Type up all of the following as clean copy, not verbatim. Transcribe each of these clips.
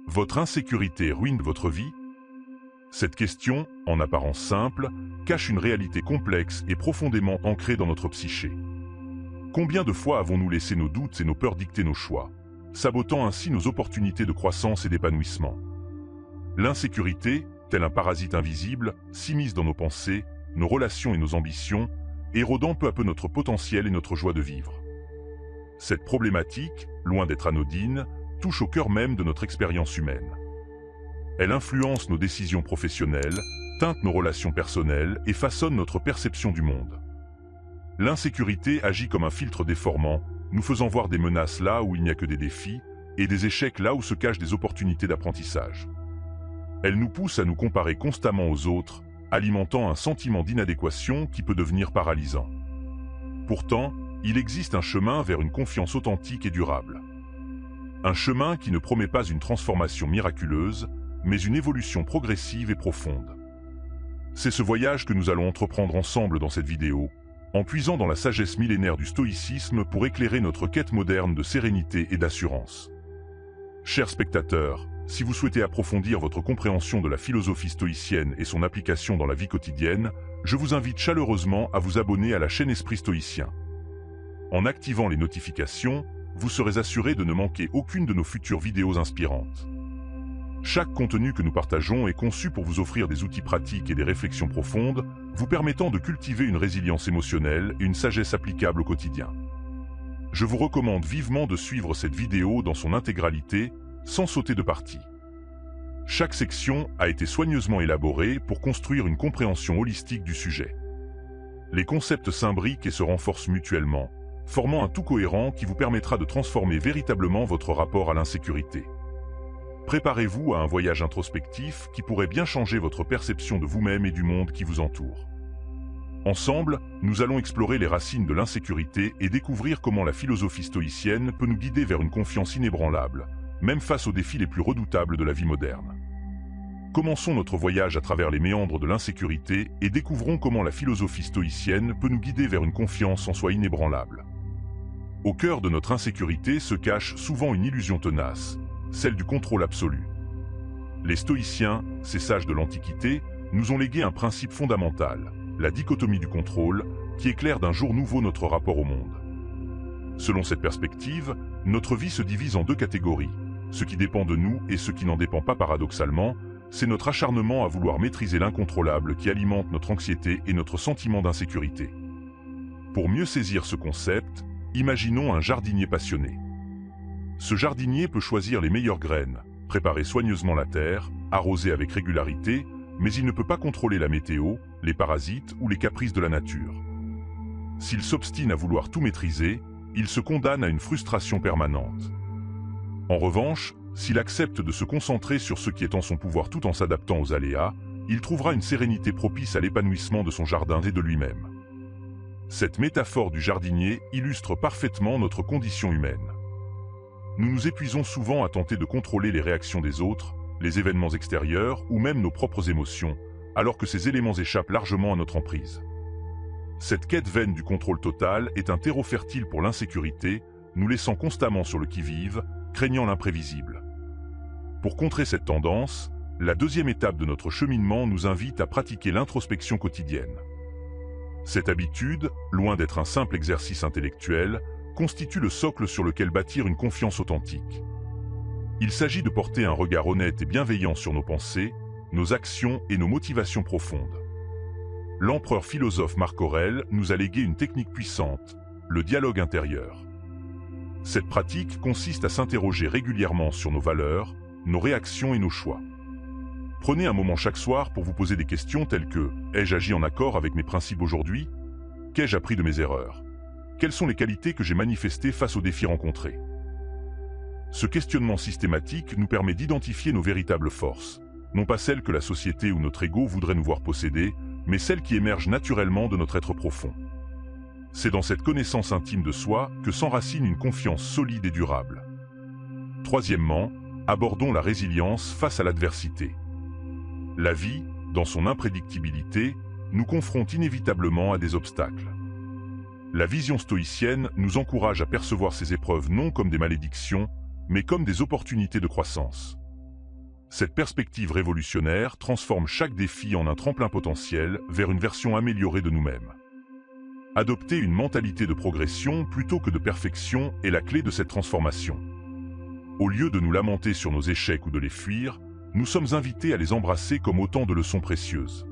Votre insécurité ruine votre vie? Cette question, en apparence simple, cache une réalité complexe et profondément ancrée dans notre psyché. Combien de fois avons-nous laissé nos doutes et nos peurs dicter nos choix, sabotant ainsi nos opportunités de croissance et d'épanouissement? L'insécurité, tel un parasite invisible, s'immisce dans nos pensées, nos relations et nos ambitions, érodant peu à peu notre potentiel et notre joie de vivre. Cette problématique, loin d'être anodine, touche au cœur même de notre expérience humaine. Elle influence nos décisions professionnelles, teinte nos relations personnelles et façonne notre perception du monde. L'insécurité agit comme un filtre déformant, nous faisant voir des menaces là où il n'y a que des défis, et des échecs là où se cachent des opportunités d'apprentissage. Elle nous pousse à nous comparer constamment aux autres, alimentant un sentiment d'inadéquation qui peut devenir paralysant. Pourtant, il existe un chemin vers une confiance authentique et durable. Un chemin qui ne promet pas une transformation miraculeuse, mais une évolution progressive et profonde. C'est ce voyage que nous allons entreprendre ensemble dans cette vidéo, en puisant dans la sagesse millénaire du stoïcisme pour éclairer notre quête moderne de sérénité et d'assurance. Chers spectateurs, si vous souhaitez approfondir votre compréhension de la philosophie stoïcienne et son application dans la vie quotidienne, je vous invite chaleureusement à vous abonner à la chaîne Esprit Stoïcien. En activant les notifications, vous serez assuré de ne manquer aucune de nos futures vidéos inspirantes. Chaque contenu que nous partageons est conçu pour vous offrir des outils pratiques et des réflexions profondes, vous permettant de cultiver une résilience émotionnelle et une sagesse applicable au quotidien. Je vous recommande vivement de suivre cette vidéo dans son intégralité, sans sauter de partie. Chaque section a été soigneusement élaborée pour construire une compréhension holistique du sujet. Les concepts s'imbriquent et se renforcent mutuellement, formant un tout cohérent qui vous permettra de transformer véritablement votre rapport à l'insécurité. Préparez-vous à un voyage introspectif qui pourrait bien changer votre perception de vous-même et du monde qui vous entoure. Ensemble, nous allons explorer les racines de l'insécurité et découvrir comment la philosophie stoïcienne peut nous guider vers une confiance inébranlable, même face aux défis les plus redoutables de la vie moderne. Commençons notre voyage à travers les méandres de l'insécurité et découvrons comment la philosophie stoïcienne peut nous guider vers une confiance en soi inébranlable. Au cœur de notre insécurité se cache souvent une illusion tenace, celle du contrôle absolu. Les stoïciens, ces sages de l'Antiquité, nous ont légué un principe fondamental, la dichotomie du contrôle, qui éclaire d'un jour nouveau notre rapport au monde. Selon cette perspective, notre vie se divise en deux catégories. Ce qui dépend de nous et ce qui n'en dépend pas paradoxalement, c'est notre acharnement à vouloir maîtriser l'incontrôlable qui alimente notre anxiété et notre sentiment d'insécurité. Pour mieux saisir ce concept, imaginons un jardinier passionné. Ce jardinier peut choisir les meilleures graines, préparer soigneusement la terre, arroser avec régularité, mais il ne peut pas contrôler la météo, les parasites ou les caprices de la nature. S'il s'obstine à vouloir tout maîtriser, il se condamne à une frustration permanente. En revanche, s'il accepte de se concentrer sur ce qui est en son pouvoir tout en s'adaptant aux aléas, il trouvera une sérénité propice à l'épanouissement de son jardin et de lui-même. Cette métaphore du jardinier illustre parfaitement notre condition humaine. Nous nous épuisons souvent à tenter de contrôler les réactions des autres, les événements extérieurs ou même nos propres émotions, alors que ces éléments échappent largement à notre emprise. Cette quête vaine du contrôle total est un terreau fertile pour l'insécurité, nous laissant constamment sur le qui-vive, craignant l'imprévisible. Pour contrer cette tendance, la deuxième étape de notre cheminement nous invite à pratiquer l'introspection quotidienne. Cette habitude, loin d'être un simple exercice intellectuel, constitue le socle sur lequel bâtir une confiance authentique. Il s'agit de porter un regard honnête et bienveillant sur nos pensées, nos actions et nos motivations profondes. L'empereur philosophe Marc Aurèle nous a légué une technique puissante, le dialogue intérieur. Cette pratique consiste à s'interroger régulièrement sur nos valeurs, nos réactions et nos choix. Prenez un moment chaque soir pour vous poser des questions telles que « Ai-je agi en accord avec mes principes aujourd'hui ? Qu'ai-je appris de mes erreurs ? Quelles sont les qualités que j'ai manifestées face aux défis rencontrés ?» Ce questionnement systématique nous permet d'identifier nos véritables forces, non pas celles que la société ou notre ego voudrait nous voir posséder, mais celles qui émergent naturellement de notre être profond. C'est dans cette connaissance intime de soi que s'enracine une confiance solide et durable. Troisièmement, abordons la résilience face à l'adversité. La vie, dans son imprédictibilité, nous confronte inévitablement à des obstacles. La vision stoïcienne nous encourage à percevoir ces épreuves non comme des malédictions, mais comme des opportunités de croissance. Cette perspective révolutionnaire transforme chaque défi en un tremplin potentiel vers une version améliorée de nous-mêmes. Adopter une mentalité de progression plutôt que de perfection est la clé de cette transformation. Au lieu de nous lamenter sur nos échecs ou de les fuir, nous sommes invités à les embrasser comme autant de leçons précieuses.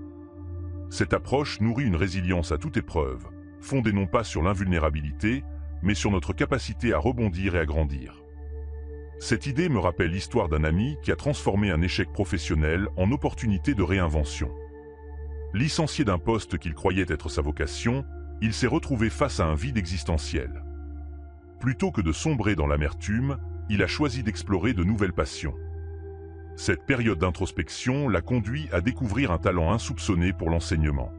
Cette approche nourrit une résilience à toute épreuve, fondée non pas sur l'invulnérabilité, mais sur notre capacité à rebondir et à grandir. Cette idée me rappelle l'histoire d'un ami qui a transformé un échec professionnel en opportunité de réinvention. Licencié d'un poste qu'il croyait être sa vocation, il s'est retrouvé face à un vide existentiel. Plutôt que de sombrer dans l'amertume, il a choisi d'explorer de nouvelles passions. Cette période d'introspection l'a conduit à découvrir un talent insoupçonné pour l'enseignement.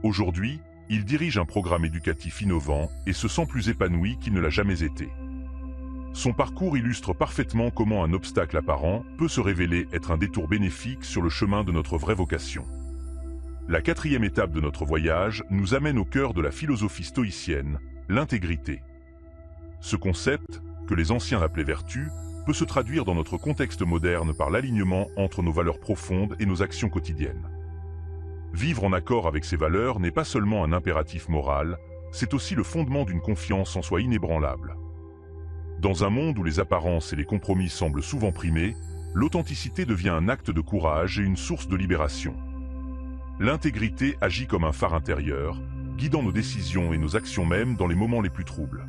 Aujourd'hui, il dirige un programme éducatif innovant et se sent plus épanoui qu'il ne l'a jamais été. Son parcours illustre parfaitement comment un obstacle apparent peut se révéler être un détour bénéfique sur le chemin de notre vraie vocation. La quatrième étape de notre voyage nous amène au cœur de la philosophie stoïcienne, l'intégrité. Ce concept, que les anciens appelaient vertu, peut se traduire dans notre contexte moderne par l'alignement entre nos valeurs profondes et nos actions quotidiennes. Vivre en accord avec ces valeurs n'est pas seulement un impératif moral, c'est aussi le fondement d'une confiance en soi inébranlable. Dans un monde où les apparences et les compromis semblent souvent primer, l'authenticité devient un acte de courage et une source de libération. L'intégrité agit comme un phare intérieur, guidant nos décisions et nos actions même dans les moments les plus troubles.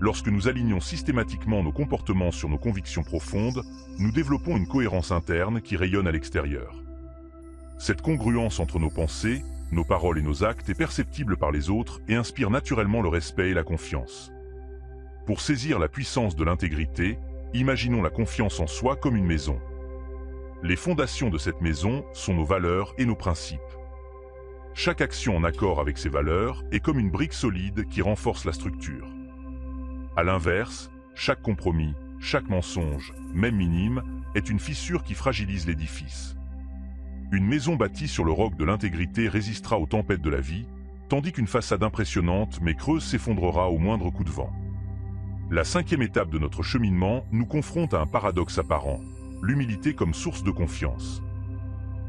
Lorsque nous alignons systématiquement nos comportements sur nos convictions profondes, nous développons une cohérence interne qui rayonne à l'extérieur. Cette congruence entre nos pensées, nos paroles et nos actes est perceptible par les autres et inspire naturellement le respect et la confiance. Pour saisir la puissance de l'intégrité, imaginons la confiance en soi comme une maison. Les fondations de cette maison sont nos valeurs et nos principes. Chaque action en accord avec ces valeurs est comme une brique solide qui renforce la structure. À l'inverse, chaque compromis, chaque mensonge, même minime, est une fissure qui fragilise l'édifice. Une maison bâtie sur le roc de l'intégrité résistera aux tempêtes de la vie, tandis qu'une façade impressionnante mais creuse s'effondrera au moindre coup de vent. La cinquième étape de notre cheminement nous confronte à un paradoxe apparent, l'humilité comme source de confiance.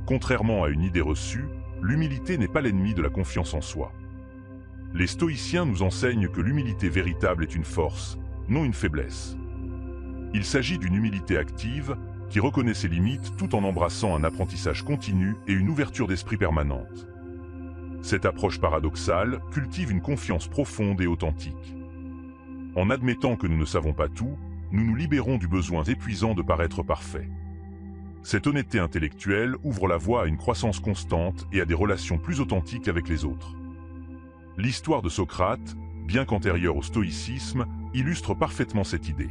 Contrairement à une idée reçue, l'humilité n'est pas l'ennemi de la confiance en soi. Les stoïciens nous enseignent que l'humilité véritable est une force, non une faiblesse. Il s'agit d'une humilité active qui reconnaît ses limites tout en embrassant un apprentissage continu et une ouverture d'esprit permanente. Cette approche paradoxale cultive une confiance profonde et authentique. En admettant que nous ne savons pas tout, nous nous libérons du besoin épuisant de paraître parfait. Cette honnêteté intellectuelle ouvre la voie à une croissance constante et à des relations plus authentiques avec les autres. L'histoire de Socrate, bien qu'antérieure au stoïcisme, illustre parfaitement cette idée.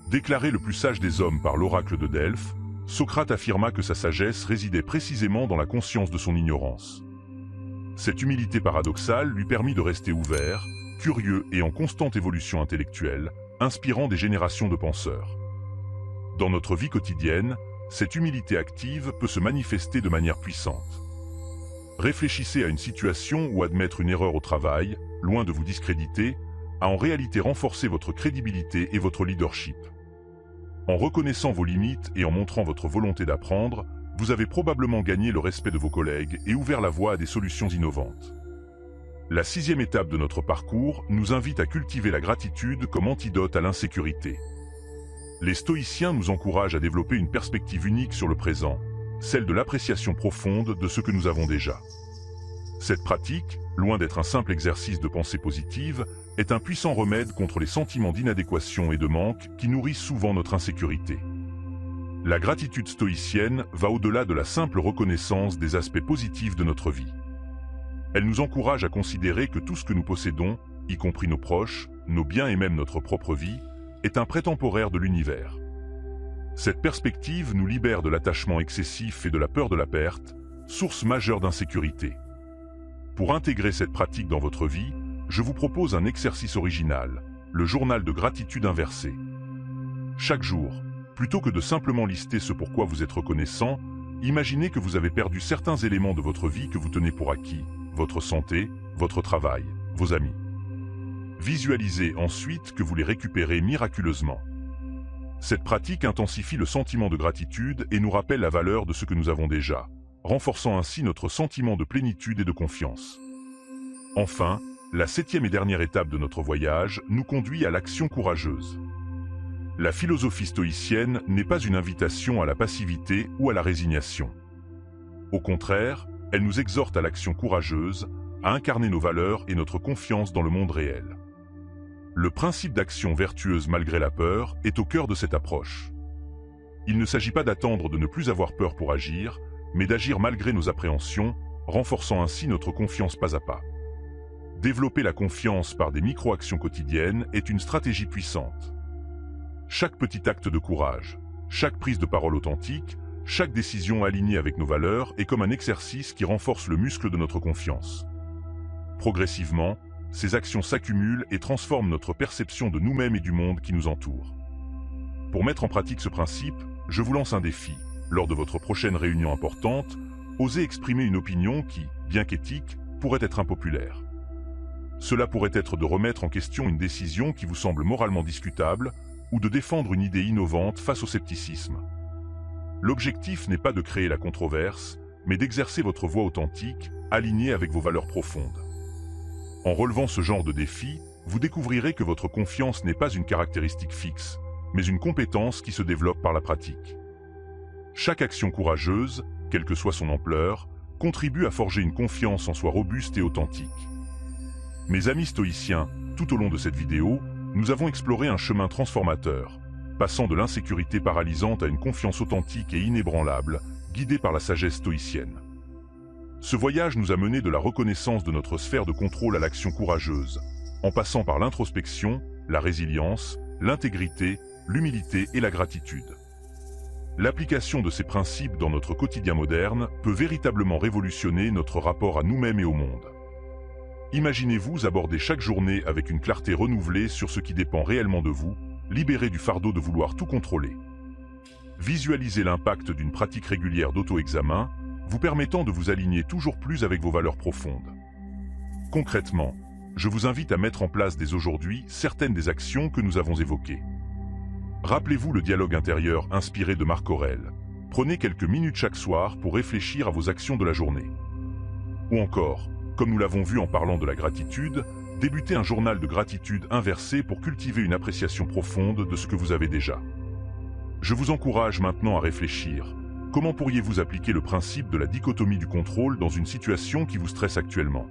Déclaré le plus sage des hommes par l'oracle de Delphes, Socrate affirma que sa sagesse résidait précisément dans la conscience de son ignorance. Cette humilité paradoxale lui permit de rester ouvert, curieux et en constante évolution intellectuelle, inspirant des générations de penseurs. Dans notre vie quotidienne, cette humilité active peut se manifester de manière puissante. Réfléchissez à une situation où admettre une erreur au travail, loin de vous discréditer, a en réalité renforcé votre crédibilité et votre leadership. En reconnaissant vos limites et en montrant votre volonté d'apprendre, vous avez probablement gagné le respect de vos collègues et ouvert la voie à des solutions innovantes. La sixième étape de notre parcours nous invite à cultiver la gratitude comme antidote à l'insécurité. Les stoïciens nous encouragent à développer une perspective unique sur le présent, celle de l'appréciation profonde de ce que nous avons déjà. Cette pratique, loin d'être un simple exercice de pensée positive, est un puissant remède contre les sentiments d'inadéquation et de manque qui nourrissent souvent notre insécurité. La gratitude stoïcienne va au-delà de la simple reconnaissance des aspects positifs de notre vie. Elle nous encourage à considérer que tout ce que nous possédons, y compris nos proches, nos biens et même notre propre vie, est un prêt temporaire de l'univers. Cette perspective nous libère de l'attachement excessif et de la peur de la perte, source majeure d'insécurité. Pour intégrer cette pratique dans votre vie, je vous propose un exercice original, le journal de gratitude inversé. Chaque jour, plutôt que de simplement lister ce pour quoi vous êtes reconnaissant, imaginez que vous avez perdu certains éléments de votre vie que vous tenez pour acquis, votre santé, votre travail, vos amis. Visualisez ensuite que vous les récupérez miraculeusement. Cette pratique intensifie le sentiment de gratitude et nous rappelle la valeur de ce que nous avons déjà, renforçant ainsi notre sentiment de plénitude et de confiance. Enfin, la 7e et dernière étape de notre voyage nous conduit à l'action courageuse. La philosophie stoïcienne n'est pas une invitation à la passivité ou à la résignation. Au contraire, elle nous exhorte à l'action courageuse, à incarner nos valeurs et notre confiance dans le monde réel. Le principe d'action vertueuse malgré la peur est au cœur de cette approche. Il ne s'agit pas d'attendre de ne plus avoir peur pour agir, mais d'agir malgré nos appréhensions, renforçant ainsi notre confiance pas à pas. Développer la confiance par des micro-actions quotidiennes est une stratégie puissante. Chaque petit acte de courage, chaque prise de parole authentique, chaque décision alignée avec nos valeurs est comme un exercice qui renforce le muscle de notre confiance. Progressivement, ces actions s'accumulent et transforment notre perception de nous-mêmes et du monde qui nous entoure. Pour mettre en pratique ce principe, je vous lance un défi. Lors de votre prochaine réunion importante, osez exprimer une opinion qui, bien qu'éthique, pourrait être impopulaire. Cela pourrait être de remettre en question une décision qui vous semble moralement discutable ou de défendre une idée innovante face au scepticisme. L'objectif n'est pas de créer la controverse, mais d'exercer votre voix authentique, alignée avec vos valeurs profondes. En relevant ce genre de défi, vous découvrirez que votre confiance n'est pas une caractéristique fixe, mais une compétence qui se développe par la pratique. Chaque action courageuse, quelle que soit son ampleur, contribue à forger une confiance en soi robuste et authentique. Mes amis stoïciens, tout au long de cette vidéo, nous avons exploré un chemin transformateur, passant de l'insécurité paralysante à une confiance authentique et inébranlable, guidée par la sagesse stoïcienne. Ce voyage nous a mené de la reconnaissance de notre sphère de contrôle à l'action courageuse, en passant par l'introspection, la résilience, l'intégrité, l'humilité et la gratitude. L'application de ces principes dans notre quotidien moderne peut véritablement révolutionner notre rapport à nous-mêmes et au monde. Imaginez-vous aborder chaque journée avec une clarté renouvelée sur ce qui dépend réellement de vous, libéré du fardeau de vouloir tout contrôler. Visualisez l'impact d'une pratique régulière d'auto-examen, vous permettant de vous aligner toujours plus avec vos valeurs profondes. Concrètement, je vous invite à mettre en place dès aujourd'hui certaines des actions que nous avons évoquées. Rappelez-vous le dialogue intérieur inspiré de Marc Aurèle. Prenez quelques minutes chaque soir pour réfléchir à vos actions de la journée. Ou encore, comme nous l'avons vu en parlant de la gratitude, débutez un journal de gratitude inversé pour cultiver une appréciation profonde de ce que vous avez déjà. Je vous encourage maintenant à réfléchir. Comment pourriez-vous appliquer le principe de la dichotomie du contrôle dans une situation qui vous stresse actuellement ?